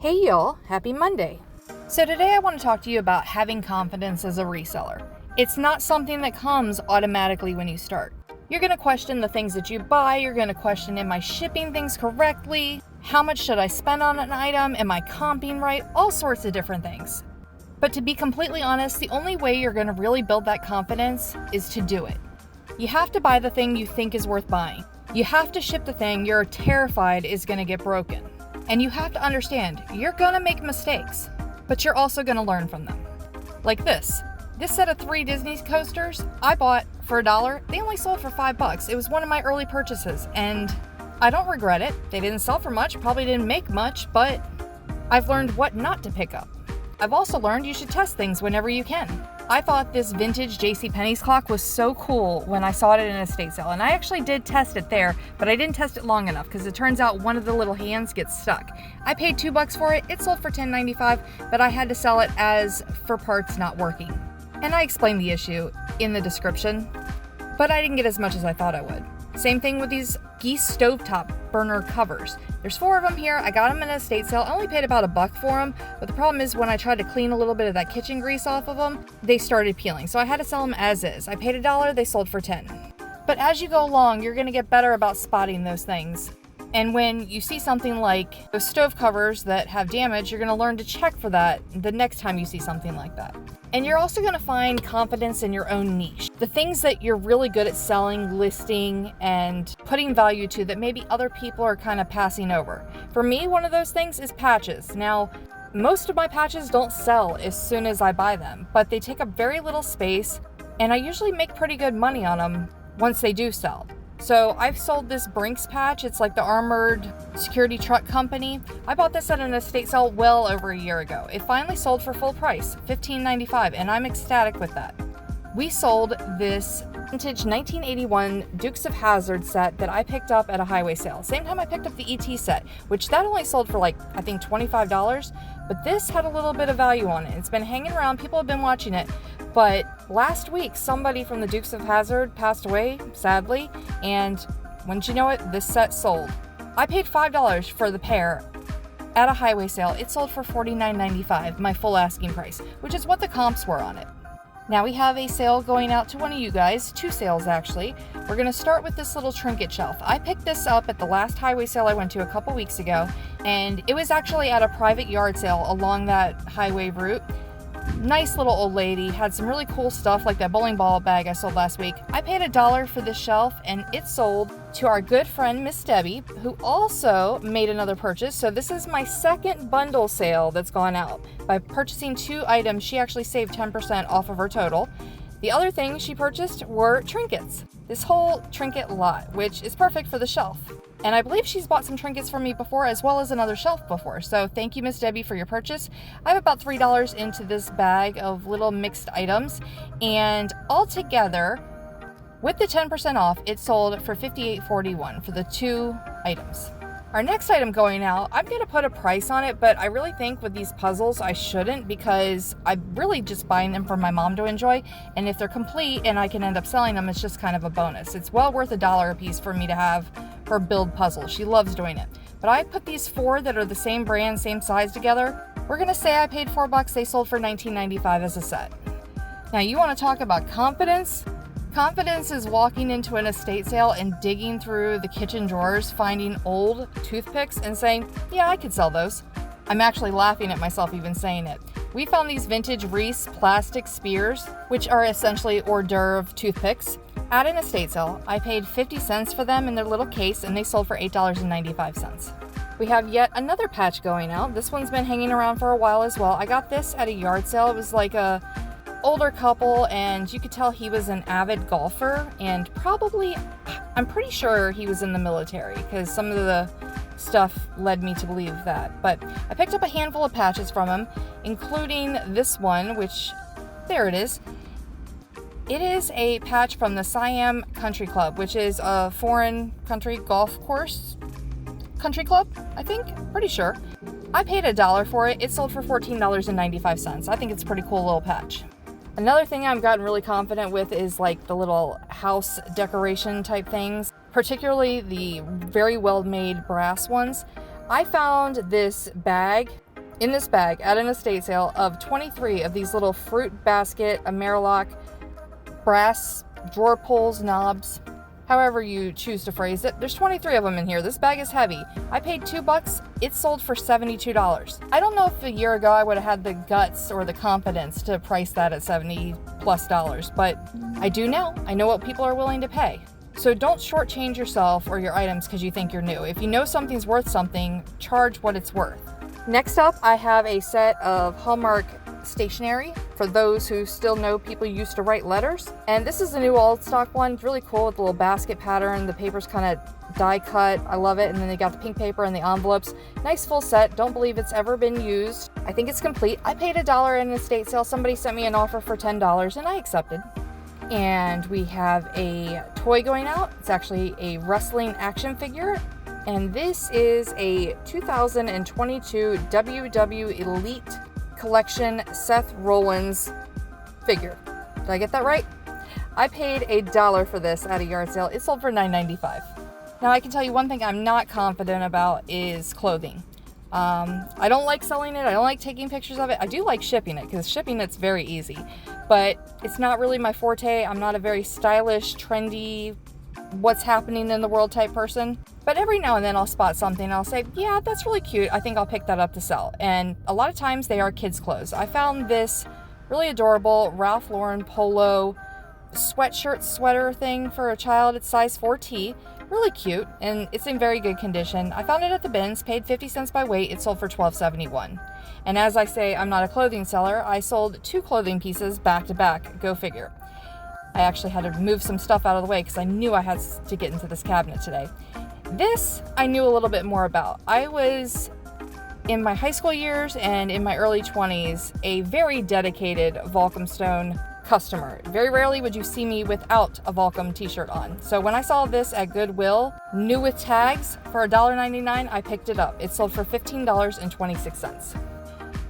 Hey y'all, happy Monday. So today I want to talk to you about having confidence as a reseller. It's not something that comes automatically when you start. You're going to question the things that you buy, you're going to question, am I shipping things correctly? How much should I spend on an item? Am I comping right? All sorts of different things. But to be completely honest, the only way you're going to really build that confidence is to do it. You have to buy the thing you think is worth buying. You have to ship the thing you're terrified is going to get broken. And you have to understand, you're gonna make mistakes, but you're also gonna learn from them. Like this set of 3 Disney coasters I bought for $1. They only sold for $5. It was one of my early purchases, and I don't regret it. They didn't sell for much, probably didn't make much, but I've learned what not to pick up. I've also learned you should test things whenever you can. I thought this vintage JCPenney's clock was so cool when I saw it in an estate sale, and I actually did test it there, but I didn't test it long enough because it turns out one of the little hands gets stuck. I paid $2 for it. It sold for $10.95, but I had to sell it as for parts not working. And I explained the issue in the description, but I didn't get as much as I thought I would. Same thing with these Geese stovetop burner covers. There's 4 of them here. I got them in an estate sale. I only paid about $1 for them, but the problem is when I tried to clean a little bit of that kitchen grease off of them, they started peeling. So I had to sell them as is. I paid $1, they sold for $10. But as you go along, you're gonna get better about spotting those things. And when you see something like those stove covers that have damage, you're gonna learn to check for that the next time you see something like that. And you're also gonna find confidence in your own niche. The things that you're really good at selling, listing, and putting value to that maybe other people are kind of passing over. For me, one of those things is patches. Now, most of my patches don't sell as soon as I buy them, but they take up very little space, and I usually make pretty good money on them once they do sell. So I've sold this Brinks patch. It's like the armored security truck company. I bought this at an estate sale well over a year ago. It finally sold for full price, $15.95, and I'm ecstatic with that. We sold this vintage 1981 Dukes of Hazzard set that I picked up at a highway sale. Same time I picked up the ET set, which that only sold for like, I think $25, but this had a little bit of value on it. It's been hanging around, people have been watching it, but last week somebody from the Dukes of Hazzard passed away, sadly, and wouldn't you know it, this set sold. I paid $5 for the pair at a highway sale. It sold for $49.95, my full asking price, which is what the comps were on it. Now we have a sale going out to one of you guys, 2 sales actually. We're gonna start with this little trinket shelf. I picked this up at the last highway sale I went to a couple weeks ago, and it was actually at a private yard sale along that highway route. Nice little old lady, had some really cool stuff like that bowling ball bag I sold last week. I paid $1 for this shelf, and it sold to our good friend Miss Debbie, who also made another purchase. So this is my second bundle sale that's gone out. By purchasing 2 items, she actually saved 10% off of her total. The other thing she purchased were trinkets. This whole trinket lot, which is perfect for the shelf. And I believe she's bought some trinkets for me before, as well as another shelf before. So thank you, Miss Debbie, for your purchase. I have about $3 into this bag of little mixed items. And altogether, with the 10% off, it sold for $58.41 for the 2 items. Our next item going out, I'm going to put a price on it, but I really think with these puzzles I shouldn't, because I'm really just buying them for my mom to enjoy, and if they're complete and I can end up selling them, it's just kind of a bonus. It's well worth $1 a piece for me to have her build puzzles. She loves doing it. But I put these 4 that are the same brand, same size together. We're going to say I paid $4. They sold for $19.95 as a set. Now you want to talk about confidence? Confidence is walking into an estate sale and digging through the kitchen drawers, finding old toothpicks and saying, yeah, I could sell those. I'm actually laughing at myself even saying it. We found these vintage Reese plastic spears, which are essentially hors d'oeuvre toothpicks, at an estate sale. I paid 50 cents for them in their little case, and they sold for $8.95. We have yet another patch going out. This one's been hanging around for a while as well. I got this at a yard sale. It was like a older couple, and you could tell he was an avid golfer, and probably, I'm pretty sure he was in the military, because some of the stuff led me to believe that. But I picked up a handful of patches from him, including this one, which, there it is. It is a patch from the Siam Country Club, which is a foreign country golf course country club, I think, pretty sure. I paid $1 for it. It sold for $14.95. I think it's a pretty cool little patch. Another thing I've gotten really confident with is like the little house decoration type things, particularly the very well made brass ones. I found this bag in this bag at an estate sale of 23 of these little fruit basket Amerilock brass drawer pulls, knobs, however you choose to phrase it. There's 23 of them in here. This bag is heavy. I paid $2. It sold for $72. I don't know if a year ago I would have had the guts or the confidence to price that at $70+, but I do now. I know what people are willing to pay. So don't shortchange yourself or your items because you think you're new. If you know something's worth something, charge what it's worth. Next up, I have a set of Hallmark stationery for those who still know people used to write letters. And this is a new old stock one. It's really cool with the little basket pattern. The paper's kind of die cut. I love it. And then they got the pink paper and the envelopes. Nice full set. Don't believe it's ever been used. I think it's complete. I paid $1 in an estate sale. Somebody sent me an offer for $10 and I accepted. And we have a toy going out. It's actually a wrestling action figure. And this is a 2022 WW Elite Collection Seth Rollins figure. Did I get that right? I paid $1 for this at a yard sale. It sold for $9.95. Now I can tell you one thing I'm not confident about is clothing. I don't like selling it. I don't like taking pictures of it. I do like shipping it because shipping it's very easy, but it's not really my forte. I'm not a very stylish, trendy, what's happening in the world type person. But every now and then I'll spot something and I'll say, yeah, that's really cute. I think I'll pick that up to sell. And a lot of times they are kids' clothes. I found this really adorable Ralph Lauren polo sweatshirt sweater thing for a child. It's size 4T. Really cute, and it's in very good condition. I found it at the bins, paid 50 cents by weight. It sold for $12.71. And as I say, I'm not a clothing seller. I sold 2 clothing pieces back to back. Go figure. I actually had to move some stuff out of the way because I knew I had to get into this cabinet today. This I knew a little bit more about. I was, in my high school years and in my early 20s, a very dedicated Volcom Stone customer. Very rarely would you see me without a Volcom t-shirt on. So when I saw this at Goodwill, new with tags, for $1.99, I picked it up. It sold for $15.26.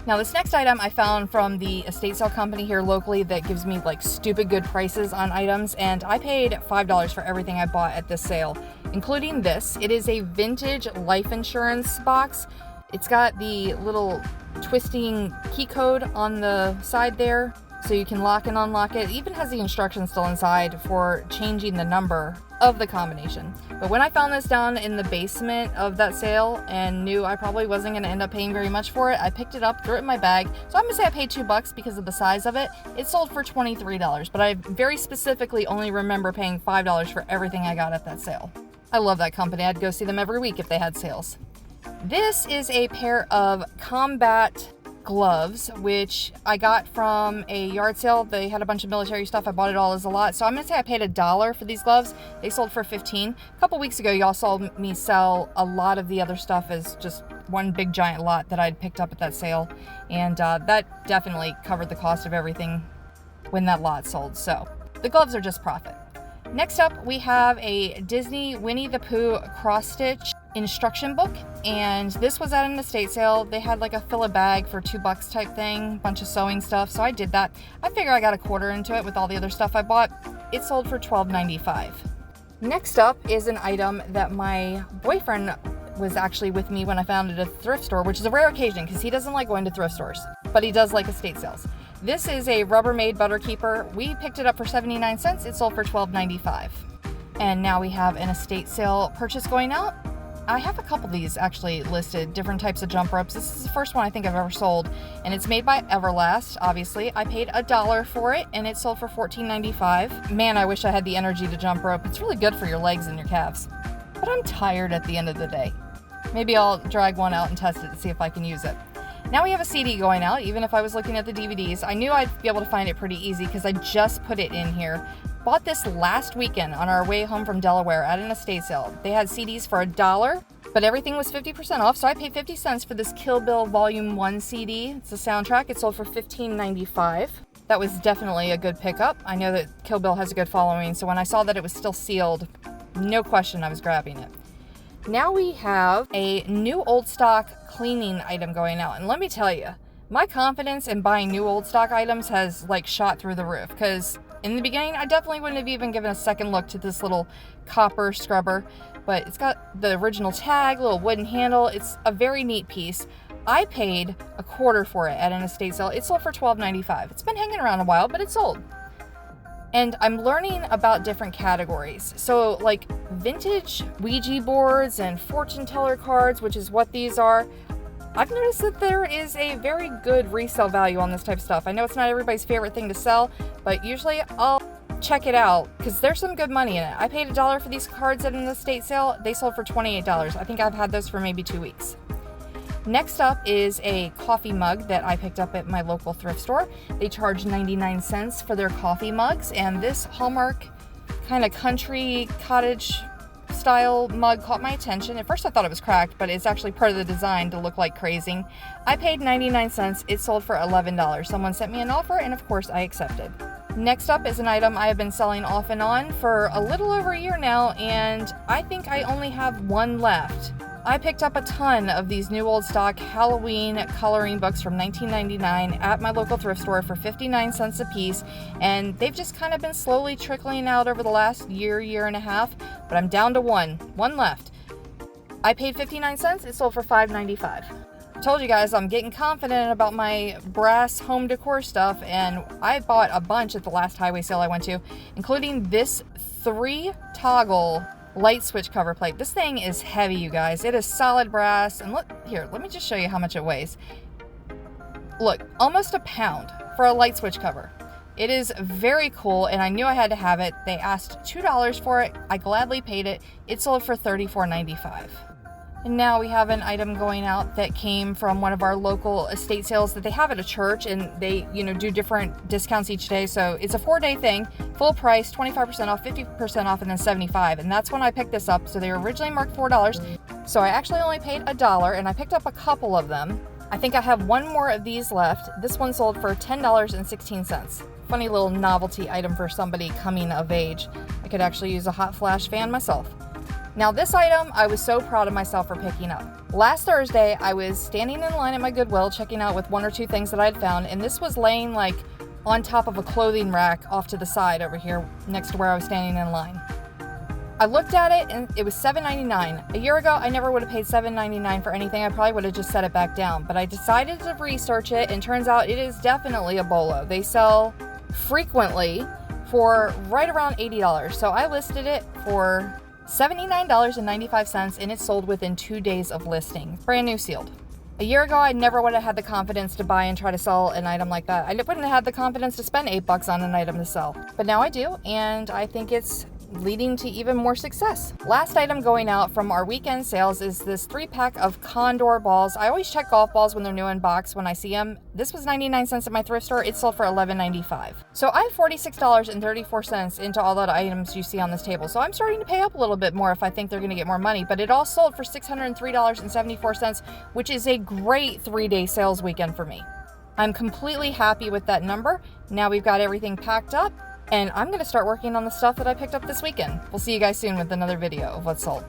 Now this next item I found from the estate sale company here locally that gives me like stupid good prices on items, and I paid $5 for everything I bought at this sale, including this. It is a vintage life insurance box. It's got the little twisting key code on the side there, so you can lock and unlock it. It even has the instructions still inside for changing the number of the combination. But when I found this down in the basement of that sale and knew I probably wasn't going to end up paying very much for it, I picked it up, threw it in my bag. So I'm going to say I paid $2 because of the size of it. It sold for $23, but I very specifically only remember paying $5 for everything I got at that sale. I love that company. I'd go see them every week if they had sales. This is a pair of combat gloves, which I got from a yard sale. They had a bunch of military stuff. I bought it all as a lot. So I'm going to say I paid $1 for these gloves. They sold for $15. A couple weeks ago, y'all saw me sell a lot of the other stuff as just one big giant lot that I'd picked up at that sale. And that definitely covered the cost of everything when that lot sold. So the gloves are just profit. Next up, we have a Disney Winnie the Pooh cross-stitch instruction book, and this was at an estate sale. They had like a fill a bag for $2 type thing, bunch of sewing stuff, so I did that. I figure I got a quarter into it with all the other stuff I bought. It sold for $12.95. Next up is an item that my boyfriend was actually with me when I found it at a thrift store, which is a rare occasion because he doesn't like going to thrift stores, but he does like estate sales. This is a Rubbermaid butter keeper. We picked it up for 79 cents. It sold for $12.95. And now we have an estate sale purchase going out. I have a couple of these actually listed, different types of jump ropes. This is the first one I think I've ever sold, and it's made by Everlast, obviously. I paid $1 for it, and it sold for $14.95. Man, I wish I had the energy to jump rope. It's really good for your legs and your calves. But I'm tired at the end of the day. Maybe I'll drag one out and test it to see if I can use it. Now we have a CD going out. Even if I was looking at the DVDs, I knew I'd be able to find it pretty easy because I just put it in here. Bought this last weekend on our way home from Delaware at an estate sale. They had CDs for $1, but everything was 50% off, so I paid 50 cents for this Kill Bill Volume 1 CD. It's a soundtrack. It sold for $15.95. That was definitely a good pickup. I know that Kill Bill has a good following, so when I saw that it was still sealed, no question I was grabbing it. Now we have a new old stock cleaning item going out, and let me tell you, my confidence in buying new old stock items has like shot through the roof, because in the beginning I definitely wouldn't have even given a second look to this little copper scrubber, but it's got the original tag, little wooden handle. It's a very neat piece. I paid a quarter for it at an estate sale. It sold for $12.95. It's been hanging around a while, but it sold. And I'm learning about different categories. So like vintage Ouija boards and fortune teller cards, which is what these are. I've noticed that there is a very good resale value on this type of stuff. I know it's not everybody's favorite thing to sell, but usually I'll check it out because there's some good money in it. I paid $1 for these cards at an estate sale. They sold for $28. I think I've had those for maybe 2 weeks. Next up is a coffee mug that I picked up at my local thrift store. They charge 99 cents for their coffee mugs, and this Hallmark kind of country cottage style mug caught my attention. At first I thought it was cracked, but it's actually part of the design to look like crazing. I paid 99 cents. It sold for $11. Someone sent me an offer, and of course I accepted. Next up is an item I have been selling off and on for a little over a year now, and I think I only have one left. I picked up a ton of these new old stock Halloween coloring books from 1999 at my local thrift store for 59 cents a piece, and they've just kind of been slowly trickling out over the last year and a half, but I'm down to one left. I paid 59 cents, it sold for $5.95. I told you guys I'm getting confident about my brass home decor stuff, and I bought a bunch at the last highway sale I went to, including this 3-toggle light switch cover plate. This thing is heavy, you guys. It is solid brass, and look here, let me just show you how much it weighs. Look, almost a pound for a light switch cover. It is very cool, and I knew I had to have it. They asked $2 for it. I gladly paid it. It sold for $34.95. And now we have an item going out that came from one of our local estate sales that they have at a church, and they, do different discounts each day. So it's a 4-day thing, full price, 25% off, 50% off, and then 75%. And that's when I picked this up. So they were originally marked $4. So I actually only paid $1, and I picked up a couple of them. I think I have one more of these left. This one sold for $10.16. Funny little novelty item for somebody coming of age. I could actually use a hot flash fan myself. Now this item, I was so proud of myself for picking up. Last Thursday, I was standing in line at my Goodwill checking out with 1 or 2 things that I'd found, and this was laying like on top of a clothing rack off to the side over here next to where I was standing in line. I looked at it and it was $7.99. A year ago, I never would have paid $7.99 for anything. I probably would have just set it back down, but I decided to research it, and turns out it is definitely a bolo. They sell frequently for right around $80. So I listed it for $79.95, and it sold within 2 days of listing. Brand new, sealed. A year ago, I never would have had the confidence to buy and try to sell an item like that. I wouldn't have had the confidence to spend $8 on an item to sell. But now I do, and I think it's leading to even more success. Last item going out from our weekend sales is this 3-pack of Condor balls. I always check golf balls when they're new in box when I see them. This was 99 cents at my thrift store. It sold for $11.95. So I have $46.34 into all the items you see on this table. So I'm starting to pay up a little bit more if I think they're going to get more money, but it all sold for $603.74, which is a great 3-day sales weekend for me. I'm completely happy with that number. Now we've got everything packed up, and I'm going to start working on the stuff that I picked up this weekend. We'll see you guys soon with another video of what's sold.